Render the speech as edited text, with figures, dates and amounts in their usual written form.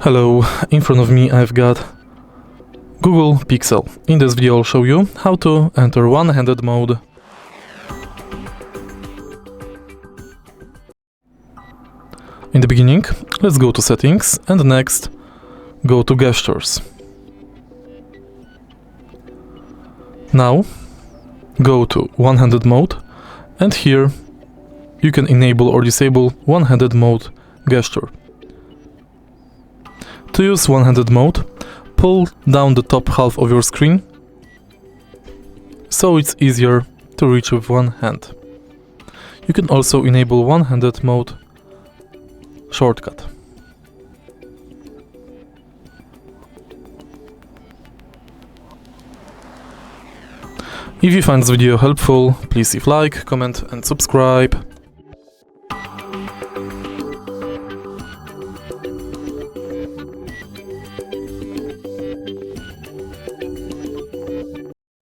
Hello, in front of me I've got Google Pixel. In this video I'll show you how to enter one-handed mode. In the beginning, let's go to settings and next go to gestures. Now go to one-handed mode and here you can enable or disable one-handed mode gesture. To use one-handed mode, pull down the top half of your screen so it's easier to reach with one hand. You can also enable one-handed mode shortcut. If you find this video helpful, please leave like, comment and subscribe.